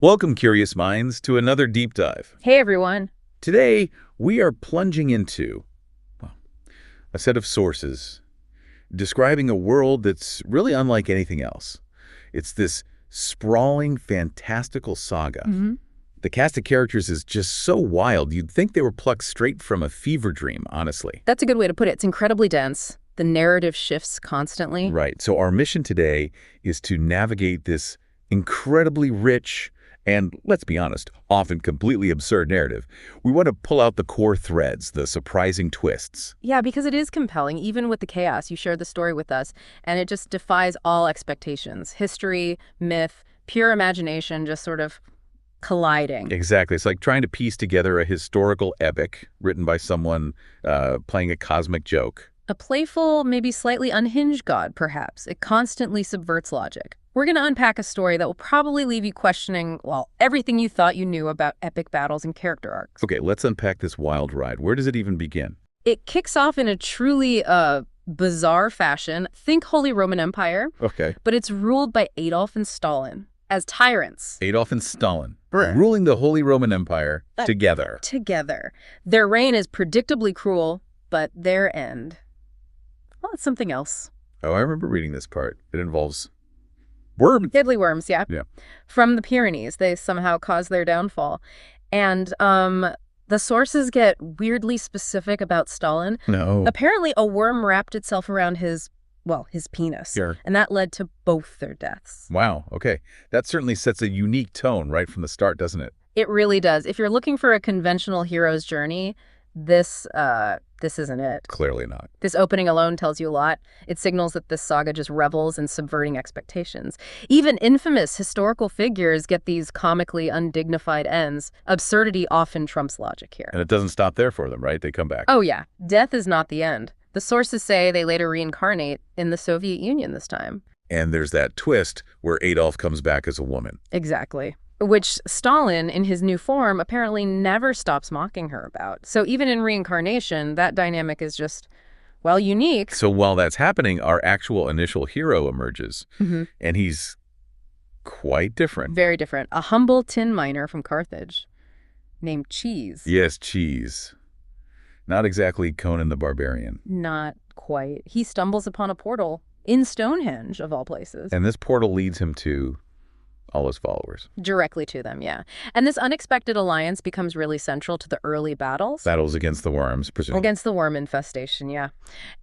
Welcome, curious minds, to another deep dive. Hey everyone. Today, we are plunging into, well, a set of sources describing a world that's really unlike anything else. It's this sprawling, fantastical saga. The cast of characters is just so wild, you'd think they were plucked straight from a fever dream, honestly. That's a good way to put it. It's incredibly dense. The narrative shifts constantly. Right, so our mission today is to navigate this incredibly rich and, let's be honest, often completely absurd narrative. We want to pull out the core threads, the surprising twists. Yeah, because it is compelling, even with the chaos. You shared the story with us, and it just defies all expectations. History, myth, pure imagination just sort of colliding. Exactly. It's like trying to piece together a historical epic written by someone playing a cosmic joke. A playful, maybe slightly unhinged god, perhaps. It constantly subverts logic. We're going to unpack a story that will probably leave you questioning, well, everything you thought you knew about epic battles and character arcs. Okay, let's unpack this wild ride. Where does it even begin? It kicks off in a truly bizarre fashion. Think Holy Roman Empire. Okay. But it's ruled by Adolf and Stalin as tyrants. Adolf and Stalin, Brr. ruling the Holy Roman Empire together. Together. Their reign is predictably cruel, but their end, well, it's something else. Oh, I remember reading this part. It involves worms. Deadly worms, yeah. Yeah. From the Pyrenees, they somehow cause their downfall. And the sources get weirdly specific about Stalin. No. Apparently, a worm wrapped itself around his penis. Sure. And that led to both their deaths. Wow, okay. That certainly sets a unique tone right from the start, doesn't it? It really does. If you're looking for a conventional hero's journey, this isn't it. Clearly not. This opening alone tells you a lot. It signals that this saga just revels in subverting expectations. Even infamous historical figures get these comically undignified ends. Absurdity often trumps logic here. And it doesn't stop there for them, right? They come back. Oh yeah, death is not the end. The sources say they later reincarnate in the Soviet Union this time. And there's that twist where Adolf comes back as a woman. Exactly. Which Stalin, in his new form, apparently never stops mocking her about. So even in reincarnation, that dynamic is just, well, unique. So while that's happening, our actual initial hero emerges. And he's quite different. Very different. A humble tin miner from Carthage named Cheese. Yes, Cheese. Not exactly Conan the Barbarian. Not quite. He stumbles upon a portal in Stonehenge, of all places. And this portal leads him to all his followers. Directly to them, yeah. And this unexpected alliance becomes really central to the early battles. Battles against the worms, presumably. Against the worm infestation, yeah.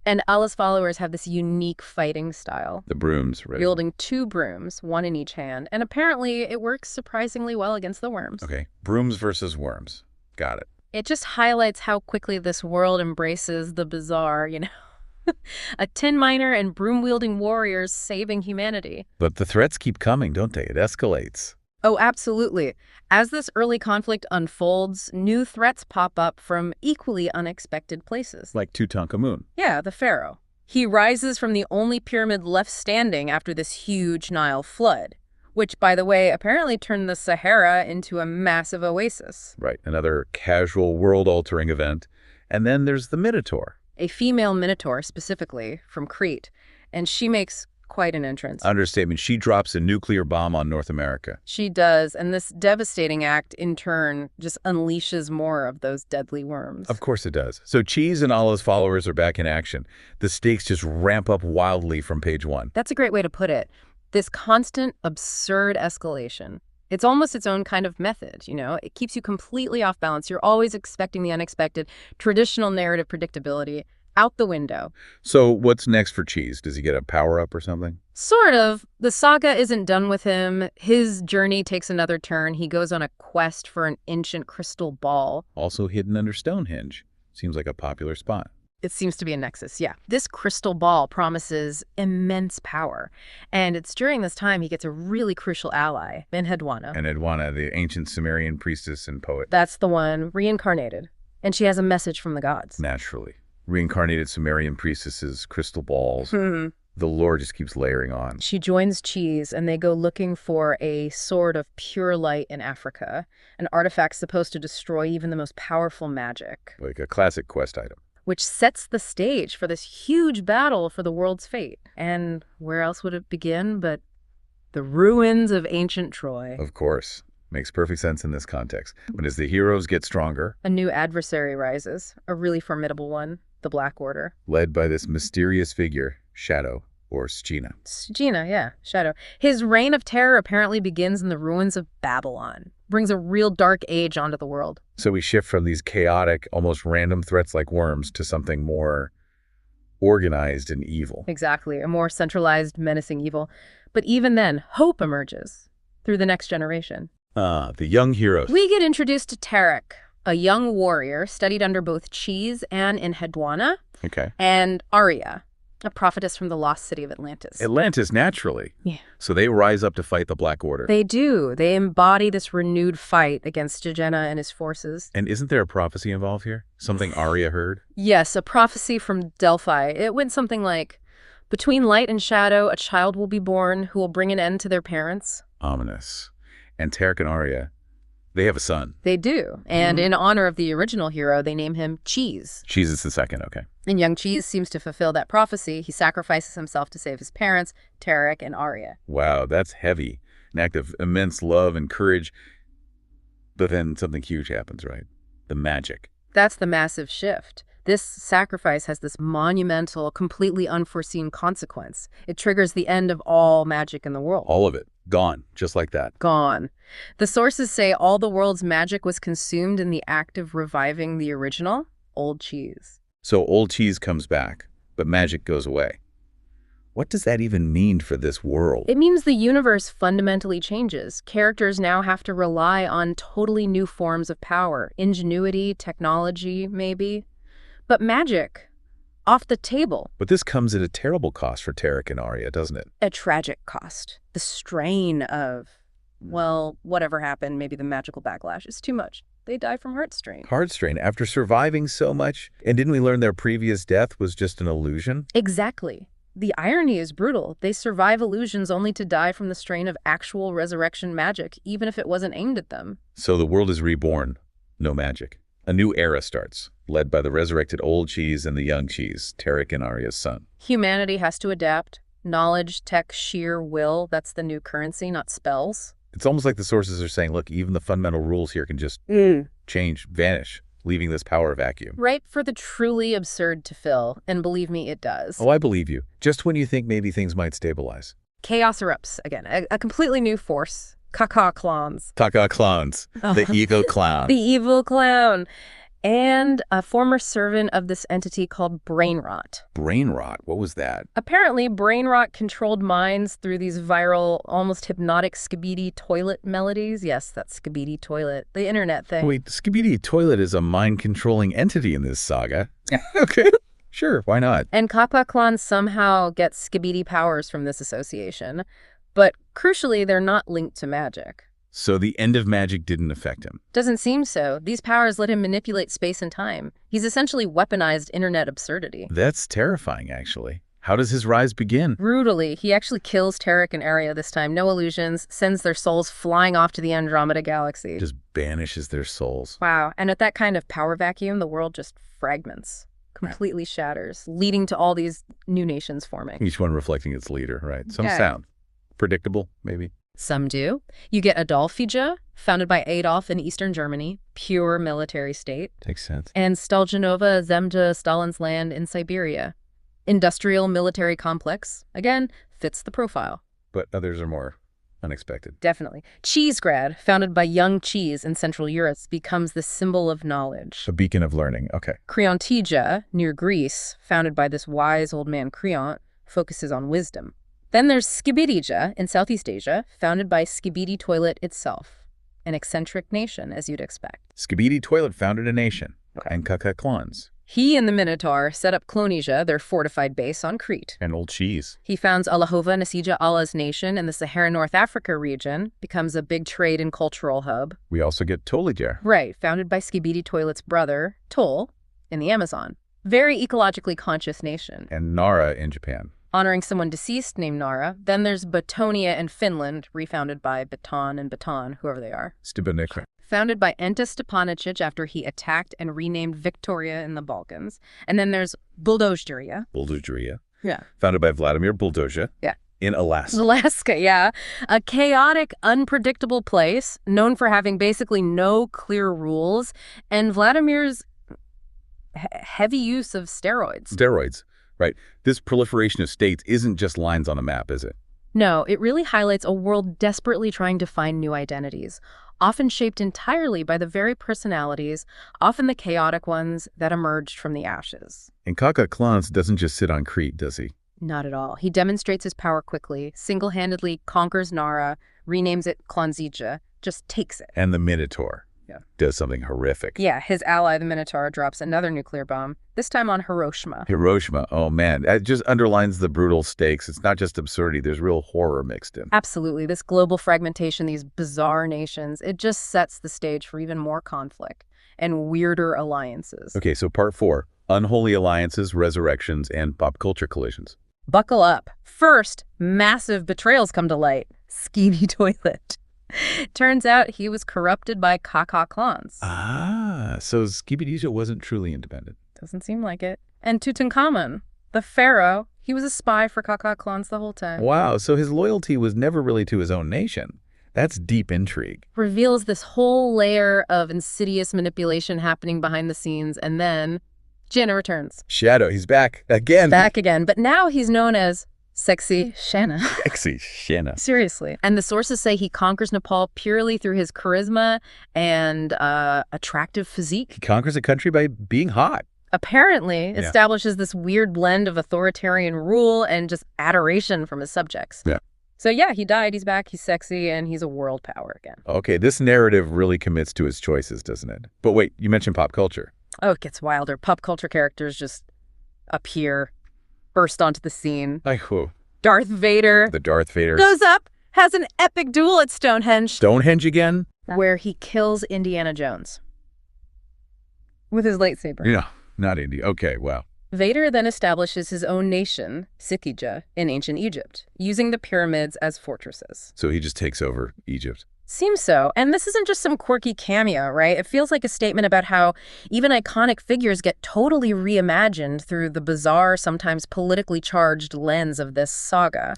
And Allah's followers have this unique fighting style. The brooms, right? Wielding 2 brooms, 1 in each hand. And apparently it works surprisingly well against the worms. Okay, brooms versus worms. Got it. It just highlights how quickly this world embraces the bizarre, you know. A tin miner and broom-wielding warriors saving humanity. But the threats keep coming, don't they? It escalates. Oh, absolutely. As this early conflict unfolds, new threats pop up from equally unexpected places. Like Tutankhamun. Yeah, the pharaoh. He rises from the only pyramid left standing after this huge Nile flood, which, by the way, apparently turned the Sahara into a massive oasis. Right, another casual world-altering event. And then there's the Minotaur. A female minotaur, specifically, from Crete, and she makes quite an entrance. Understatement. She drops a nuclear bomb on North America. She does, and this devastating act, in turn, just unleashes more of those deadly worms. Of course it does. So Cheese and Allah's followers are back in action. The stakes just ramp up wildly from page 1. That's a great way to put it. This constant, absurd escalation. It's almost its own kind of method, you know? It keeps you completely off balance. You're always expecting the unexpected. Traditional narrative predictability out the window. So what's next for Cheese? Does he get a power-up or something? Sort of. The saga isn't done with him. His journey takes another turn. He goes on a quest for an ancient crystal ball. Also hidden under Stonehenge. Seems like a popular spot. It seems to be a nexus, yeah. This crystal ball promises immense power. And it's during this time he gets a really crucial ally, Enheduanna. And Edwana, the ancient Sumerian priestess and poet. That's the one, reincarnated. And she has a message from the gods. Naturally. Reincarnated Sumerian priestesses, crystal balls. The lore just keeps layering on. She joins Cheese, and they go looking for a sword of pure light in Africa, an artifact supposed to destroy even the most powerful magic. Like a classic quest item. Which sets the stage for this huge battle for the world's fate. And where else would it begin but the ruins of ancient Troy? Of course. Makes perfect sense in this context. But as the heroes get stronger, A new adversary rises, a really formidable one, the Black Order. led by this mysterious figure, Shadow, or Sgina. Gina, yeah, Shadow. His reign of terror apparently begins in the ruins of Babylon. Brings a real dark age onto the world. So we shift from these chaotic, almost random threats like worms to something more organized and evil. Exactly, a more centralized, menacing evil. But even then, hope emerges through the next generation. The young heroes. We get introduced to Tarek, a young warrior studied under both Cheese and Enheduanna, Okay. and Arya, a prophetess from the lost city of Atlantis. Atlantis, naturally. Yeah. So they rise up to fight the Black Order. They do. They embody this renewed fight against Jejena and his forces. And isn't there a prophecy involved here? Something Arya heard? Yes, a prophecy from Delphi. It went something like, between light and shadow, a child will be born who will bring an end to their parents. Ominous. And Tarek and Arya, they have a son. They do. And in honor of the original hero, they name him Cheese. Cheese is the second, okay. And young Cheese seems to fulfill that prophecy. He sacrifices himself to save his parents, Tarek and Arya. Wow, that's heavy. An act of immense love and courage. But then something huge happens, right? The magic. That's the massive shift. This sacrifice has this monumental, completely unforeseen consequence. It triggers the end of all magic in the world. All of it. Gone. Just like that. Gone. The sources say all the world's magic was consumed in the act of reviving the original, Old Cheese. So old Cheese comes back, but magic goes away. What does that even mean for this world? It means the universe fundamentally changes. Characters now have to rely on totally new forms of power, ingenuity, technology, maybe. But magic, off the table. But this comes at a terrible cost for Tarek and Arya, doesn't it? A tragic cost. The strain of, well, whatever happened, maybe the magical backlash is too much. They die from heart strain. Heart strain after surviving so much. And didn't we learn their previous death was just an illusion? Exactly. The irony is brutal. They survive illusions only to die from the strain of actual resurrection magic, even if it wasn't aimed at them. So the world is reborn. No magic. A new era starts, led by the resurrected old Cheese and the young Cheese, Tarek and Arya's son. Humanity has to adapt. Knowledge, tech, sheer will, that's the new currency, not spells. It's almost like the sources are saying, look, even the fundamental rules here can just change, vanish, leaving this power vacuum. Ripe for the truly absurd to fill, and believe me, it does. Oh, I believe you. Just when you think maybe things might stabilize. Chaos erupts again, a completely new force. Ka-Ka Klonz. Ka-Ka Klonz, the evil clown. The evil clown. And a former servant of this entity called Brain Rot. Brain rot, what was that? Apparently, Brain Rot controlled minds through these viral, almost hypnotic Skibidi toilet melodies. Yes, that's Skibidi toilet, the internet thing. Wait, Skibidi Toilet is a mind-controlling entity in this saga. Okay, sure, why not? And Ka-Ka Klonz somehow gets Skibidi powers from this association. But crucially, they're not linked to magic. So the end of magic didn't affect him. Doesn't seem so. These powers let him manipulate space and time. He's essentially weaponized internet absurdity. That's terrifying, actually. How does his rise begin? Brutally. He actually kills Tarek and Arya this time. No illusions. Sends their souls flying off to the Andromeda galaxy. Just banishes their souls. Wow. And at that kind of power vacuum, the world just fragments. Completely shatters, leading to all these new nations forming. Each one reflecting its leader, right? Some Yeah. sound. Predictable, maybe. Some do. You get Adolphija, founded by Adolf in Eastern Germany, pure military state, Makes sense. and Staljanova Zemja, Stalin's land in Siberia. Industrial military complex, again, fits the profile. But others are more unexpected. Definitely. Cheesegrad, founded by young Cheese in Central Europe, becomes the symbol of knowledge. A beacon of learning, okay. Creontija, near Greece, founded by this wise old man Creont, focuses on wisdom. Then there's Skibidija in Southeast Asia, founded by Skibidi Toilet itself, an eccentric nation, as you'd expect. Skibidi Toilet founded a nation, Okay. and Ka-Ka Klonz, He and the Minotaur set up Klonija, their fortified base on Crete. and old Cheese. He founds Allahova Nasija Allah's nation in the Sahara North Africa region, becomes a big trade and cultural hub. We also get Tolidjar. Right, founded by Skibidi Toilet's brother, Tol, in the Amazon. Very ecologically conscious nation. And Nara in Japan. Honoring someone deceased named Nara. Then there's Batonia in Finland, refounded by Baton and Baton, whoever they are. Stibanikra. Founded by Enta Stepanicic after he attacked and renamed Victoria in the Balkans. And then there's Buldozhdaria. Buldozhdaria. Yeah. Founded by Vladimir Buldozha. Yeah. In Alaska. Alaska, yeah. A chaotic, unpredictable place, known for having basically no clear rules, and Vladimir's heavy use of steroids. Steroids, right. This proliferation of states isn't just lines on a map, is it? No, it really highlights a world desperately trying to find new identities, often shaped entirely by the very personalities, often the chaotic ones, that emerged from the ashes. And Ka-Ka Klonz doesn't just sit on Crete, does he? Not at all. He demonstrates his power quickly, single-handedly conquers Nara, renames it Klonzija, just takes it. And the Minotaur does something horrific. Yeah, his ally, the Minotaur, drops another nuclear bomb, this time on Hiroshima. Hiroshima, oh man, that just underlines the brutal stakes. It's not just absurdity, there's real horror mixed in. Absolutely. This global fragmentation, these bizarre nations, it just sets the stage for even more conflict and weirder alliances. Okay, so part 4, unholy alliances, resurrections, and pop culture collisions. Buckle up. First, massive betrayals come to light. Skeevy Toilet. Turns out he was corrupted by Ka-Ka Klonz. Ah, so Skibidija wasn't truly independent. Doesn't seem like it. And Tutankhamun, the pharaoh, he was a spy for Ka-Ka Klonz the whole time. Wow, so his loyalty was never really to his own nation. That's deep intrigue. Reveals this whole layer of insidious manipulation happening behind the scenes, and then Jinnah returns. Shadow, he's back again. Back again, but now he's known as Sexy Shanna. Sexy Shanna. Seriously. And the sources say he conquers Nepal purely through his charisma and attractive physique. He conquers a country by being hot. Apparently establishes this weird blend of authoritarian rule and just adoration from his subjects. Yeah. So yeah, he died, he's back, he's sexy, and he's a world power again. Okay, this narrative really commits to his choices, doesn't it? But wait, you mentioned pop culture. Oh, it gets wilder. Pop culture characters just appear, burst onto the scene. Like who? Darth Vader. The Darth Vader. Goes up, has an epic duel at Stonehenge. Stonehenge again? Where he kills Indiana Jones. With his lightsaber. Yeah, not Indy. Okay, wow. Vader then establishes his own nation, Sikija, in ancient Egypt, using the pyramids as fortresses. So he just takes over Egypt. Seems so. And this isn't just some quirky cameo, right? It feels like a statement about how even iconic figures get totally reimagined through the bizarre, sometimes politically charged lens of this saga.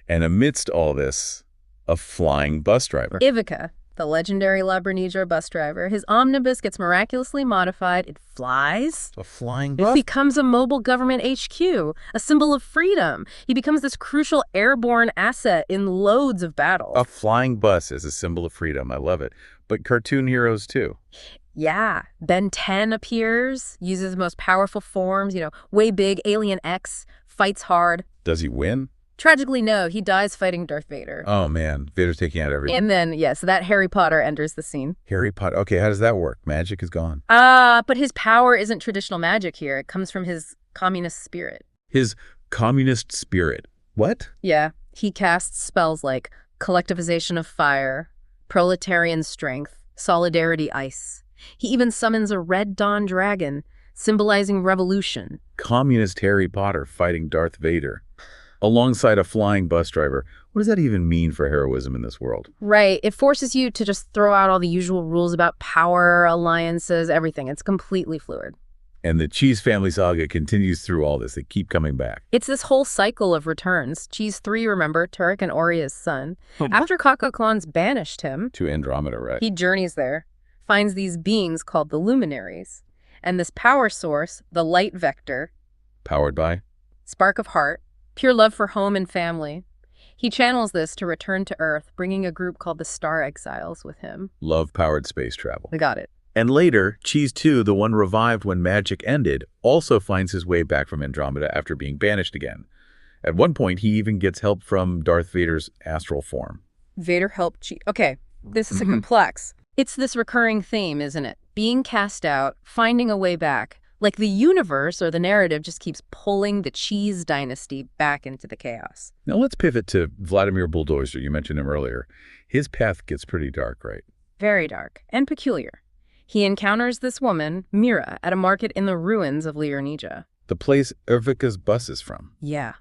And amidst all this, a flying bus driver. Ivica, the legendary Labranija bus driver, his omnibus gets miraculously modified. It flies. A flying It bus? becomes a mobile government HQ, a symbol of freedom. He becomes this crucial airborne asset in loads of battles. A flying bus is a symbol of freedom. I love it. But cartoon heroes, too. Yeah. Ben 10 appears, uses the most powerful forms, way big, Alien X, fights hard. Does he win? Tragically, no. He dies fighting Darth Vader. Oh, man. Vader's taking out everything. And then, yes, that Harry Potter enters the scene. Harry Potter. Okay, how does that work? Magic is gone. But his power isn't traditional magic here. It comes from his communist spirit. His communist spirit. What? Yeah. He casts spells like collectivization of fire, proletarian strength, solidarity ice. He even summons a red dawn dragon, symbolizing revolution. Communist Harry Potter fighting Darth Vader alongside a flying bus driver. What does that even mean for heroism in this world? Right. It forces you to just throw out all the usual rules about power, alliances, everything. It's completely fluid. And the Cheese family saga continues through all this. They keep coming back. It's this whole cycle of returns. Cheese 3, remember, Turek and Oria's son. After Ka-Ka Klonz banished him, To Andromeda, right? he journeys there, finds these beings called the Luminaries. And this power source, the light vector, Powered by? spark of heart, pure love for home and family. He channels this to return to Earth, bringing a group called the Star Exiles with him. Love-powered space travel. We got it. And later, Cheese 2, the one revived when magic ended, also finds his way back from Andromeda after being banished again. At one point, he even gets help from Darth Vader's astral form. Vader helped Cheese. Okay, this is a complex. It's this recurring theme, isn't it? Being cast out, finding a way back. Like the universe or the narrative just keeps pulling the Cheese dynasty back into the chaos. Now let's pivot to Vladimir Bulldozer. You mentioned him earlier. His path gets pretty dark, right? Very dark and peculiar. He encounters this woman, Mira, at a market in the ruins of Lyurnija. The place Ervika's bus is from. Yeah.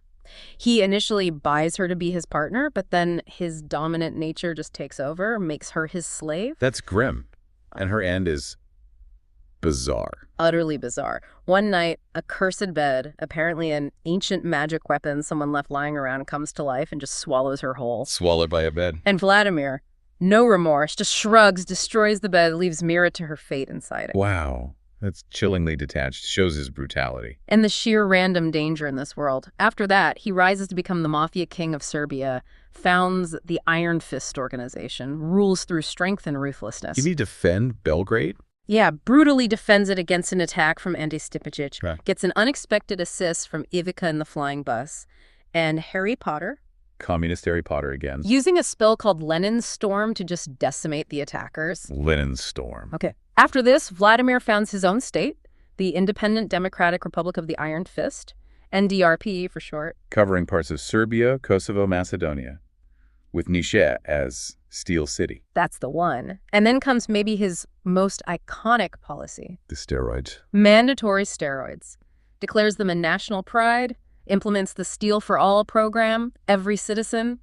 He initially buys her to be his partner, but then his dominant nature just takes over, makes her his slave. That's grim. And her end is Bizarre. Utterly bizarre. One night, a cursed bed, apparently an ancient magic weapon someone left lying around, comes to life and just swallows her whole. Swallowed by a bed. And Vladimir, no remorse, just shrugs, destroys the bed, leaves Mira to her fate inside it. Wow. That's chillingly detached. Shows his brutality. And the sheer random danger in this world. After that, he rises to become the mafia king of Serbia, founds the Iron Fist organization, rules through strength and ruthlessness. Did he defend Belgrade? Yeah, brutally defends it against an attack from Ante Stipičić, Right. gets an unexpected assist from Ivica in the flying bus, and Harry Potter, Communist Harry Potter again. using a spell called Lenin's Storm to just decimate the attackers. Lenin's Storm. Okay. After this, Vladimir founds his own state, the Independent Democratic Republic of the Iron Fist, NDRP for short. Covering parts of Serbia, Kosovo, Macedonia, with Niš as Steel City. That's the one. And then comes maybe his most iconic policy. The steroids. Mandatory steroids. Declares them a national pride, implements the Steel for All program, every citizen,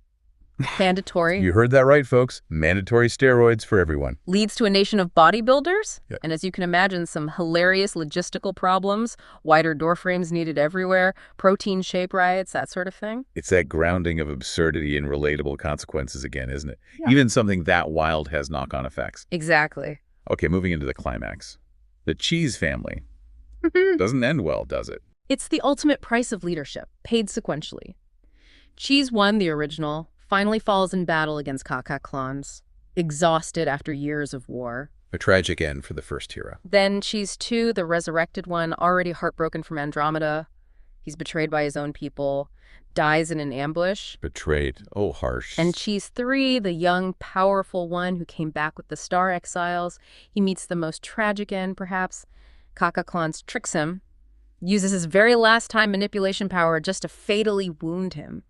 mandatory. You heard that right, folks. Mandatory steroids for everyone. Leads to a nation of bodybuilders. Yeah. And as you can imagine, some hilarious logistical problems, wider door frames needed everywhere, protein shape riots, that sort of thing. It's that grounding of absurdity and relatable consequences again, isn't it? Yeah. Even something that wild has knock-on effects. Exactly. Okay, moving into the climax. The Cheese family. Doesn't end well, does it? It's the ultimate price of leadership, paid sequentially. Cheese 1, the original, finally falls in battle against Ka-Ka Klonz, exhausted after years of war. A tragic end for the first hero. Then Cheese 2, the resurrected one, already heartbroken from Andromeda. He's betrayed by his own people, dies in an ambush. Betrayed. Oh, harsh. And Cheese 3, the young, powerful one who came back with the Star Exiles, he meets the most tragic end, perhaps. Ka-Ka Klonz tricks him, uses his very last time manipulation power just to fatally wound him,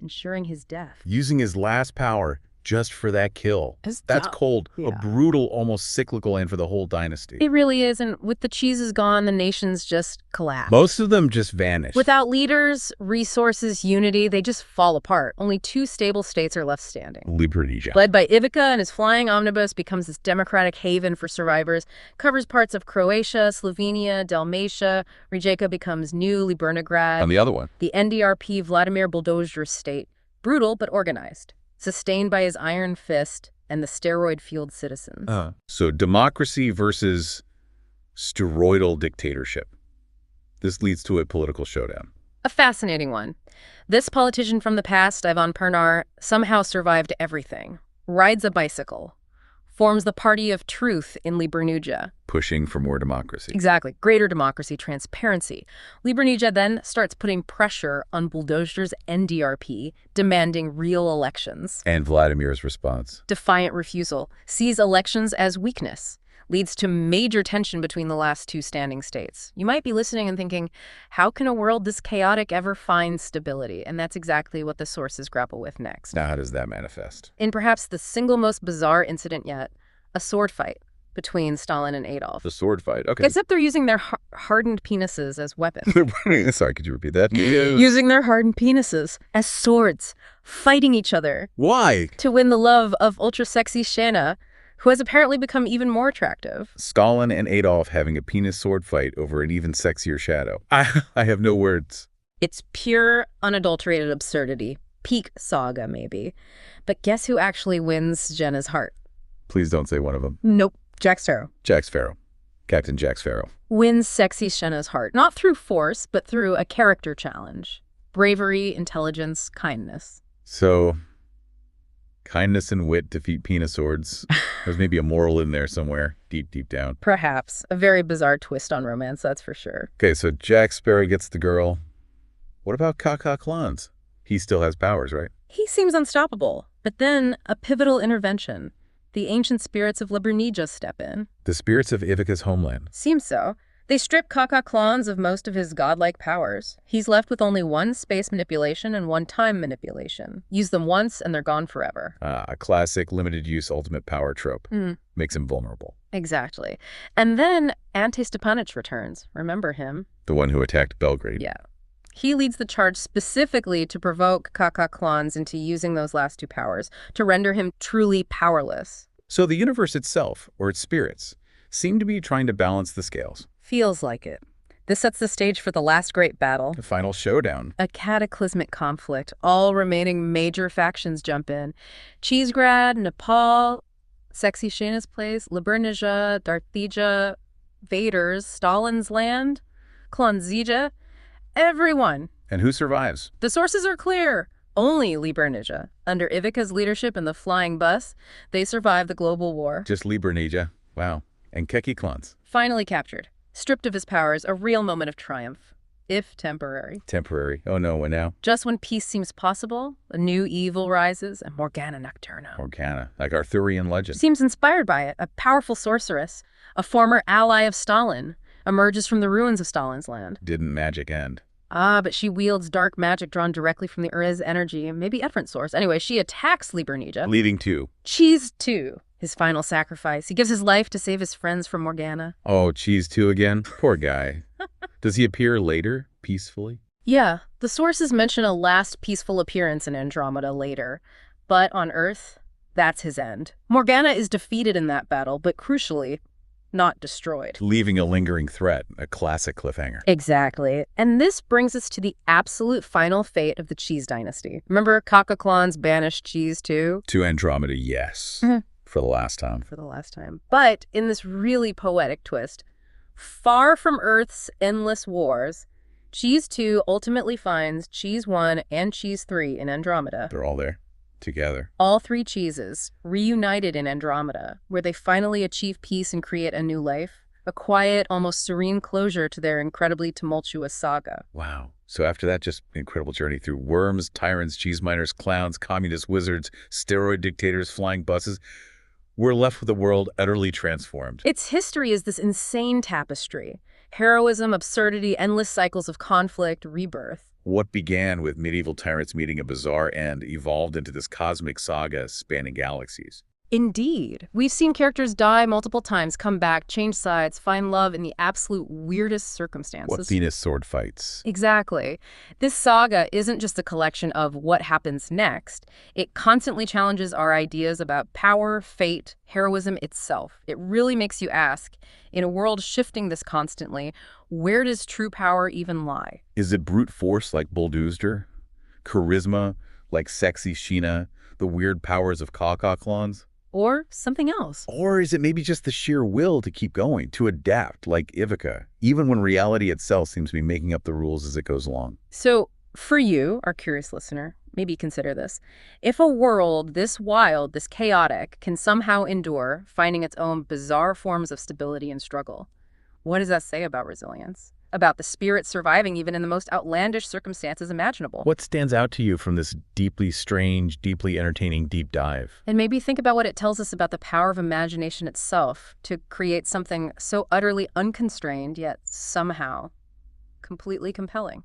ensuring his death. Using his last power just for that kill. That's cold. Yeah. A brutal, almost cyclical end for the whole dynasty. It really is, and with the cheeses gone, the nations just collapse. Most of them just vanish. Without leaders, resources, unity, they just fall apart. Only 2 stable states are left standing. Libertyja. Led by Ivica and his flying omnibus, becomes this democratic haven for survivors, covers parts of Croatia, Slovenia, Dalmatia. Rijeka becomes new Libernigrad. On the other one. The NDRP Vladimir Buldozher state, brutal but organized, sustained by his iron fist and the steroid-fueled citizens. So democracy versus steroidal dictatorship. This leads to a political showdown. A fascinating one. This politician from the past, Ivan Pernar, somehow survived everything. Rides a bicycle. Forms the Party of Truth in Libernuja. Pushing for more democracy. Exactly. Greater democracy, transparency. Libernuja then starts putting pressure on Buldozher's NDRP, demanding real elections. And Vladimir's response. Defiant refusal. Sees elections as weakness. Leads to major tension between the last 2 standing states. You might be listening and thinking, how can a world this chaotic ever find stability? And that's exactly what the sources grapple with next. Now, how does that manifest? In perhaps the single most bizarre incident yet, a sword fight between Stalin and Adolf. The sword fight. Okay. Except they're using their hardened penises as weapons. Sorry, could you repeat that? Using their hardened penises as swords, fighting each other Why? to win the love of ultra-sexy Shanna, who has apparently become even more attractive. Stalin and Adolf having a penis sword fight over an even sexier shadow. I have no words. It's pure, unadulterated absurdity. Peak saga, maybe. But guess who actually wins Jenna's heart? Please don't say one of them. Nope. Jack Sparrow. Jack Sparrow. Captain Jack Sparrow. Wins sexy Shanna's heart. Not through force, but through a character challenge. Bravery, intelligence, kindness. So, kindness and wit defeat penis swords. There's maybe a moral in there somewhere, deep, deep down. Perhaps. A very bizarre twist on romance, that's for sure. Okay, so Jack Sparrow gets the girl. What about Ka-Ka Klonz? He still has powers, right? He seems unstoppable. But then, a pivotal intervention. The ancient spirits of Libernuja step in. The spirits of Ivica's homeland. Seems so. They strip Ka-Ka Klonz of most of his godlike powers. He's left with only 1 space manipulation and 1 time manipulation. Use them once and they're gone forever. A classic limited-use ultimate power trope. Makes him vulnerable. Exactly. And then Ante Stepanich returns. Remember him? The one who attacked Belgrade. Yeah. He leads the charge specifically to provoke Ka-Ka Klonz into using those last 2 powers, to render him truly powerless. So the universe itself, or its spirits, seem to be trying to balance the scales. Feels like it. This sets the stage for the last great battle. The final showdown. A cataclysmic conflict. All remaining major factions jump in. Cheesegrad, Nepal, Sexy Shayna's place, Libernija, Darthija, Vader's, Stalin's land, Klonzija, everyone. And who survives? The sources are clear. Only Libernija. Under Ivica's leadership in the Flying Bus, they survived the global war. Just Libernija. Wow. And Ka-Ka Klonz. Finally captured. Stripped of his powers, a real moment of triumph, if temporary. Temporary. Oh no, what now? Just when peace seems possible, a new evil rises, and Morgana Nocturna. Morgana, like Arthurian legend. Seems inspired by it. A powerful sorceress, a former ally of Stalin, emerges from the ruins of Stalin's land. Didn't magic end? Ah, but she wields dark magic drawn directly from the Uriz energy, maybe a different source. Anyway, she attacks Libernija. Leading to? Cheese 2, his final sacrifice. He gives his life to save his friends from Morgana. Oh, Cheese 2 again? Poor guy. Does he appear later, peacefully? Yeah, the sources mention a last peaceful appearance in Andromeda later. But on Earth, that's his end. Morgana is defeated in that battle, but crucially, not destroyed. Leaving a lingering threat, a classic cliffhanger. Exactly. And this brings us to the absolute final fate of the Cheese dynasty. Remember Ka-Ka Klonz banished Cheese too? To Andromeda, yes. For the last time. For the last time. But in this really poetic twist, far from Earth's endless wars, Cheese 2 ultimately finds Cheese 1 and Cheese 3 in Andromeda. They're all there, together. All three cheeses, reunited in Andromeda, where they finally achieve peace and create a new life. A quiet, almost serene closure to their incredibly tumultuous saga. Wow. So after that just incredible journey through worms, tyrants, cheese miners, clowns, communist wizards, steroid dictators, flying buses, we're left with a world utterly transformed. Its history is this insane tapestry. Heroism, absurdity, endless cycles of conflict, rebirth. What began with medieval tyrants meeting a bizarre end evolved into this cosmic saga spanning galaxies. Indeed. We've seen characters die multiple times, come back, change sides, find love in the absolute weirdest circumstances. What Venus sword fights. Exactly. This saga isn't just a collection of what happens next. It constantly challenges our ideas about power, fate, heroism itself. It really makes you ask, in a world shifting this constantly, where does true power even lie? Is it brute force like Bulldozer? Charisma like Sexy Sheena? The weird powers of Ka-Ka Klonz? Or something else? Or is it maybe just the sheer will to keep going, to adapt like Ivica, even when reality itself seems to be making up the rules as it goes along? So, for you, our curious listener, maybe consider this. If a world this wild, this chaotic, can somehow endure, finding its own bizarre forms of stability and struggle, what does that say about resilience? About the spirit surviving even in the most outlandish circumstances imaginable? What stands out to you from this deeply strange, deeply entertaining deep dive? And maybe think about what it tells us about the power of imagination itself to create something so utterly unconstrained, yet somehow completely compelling.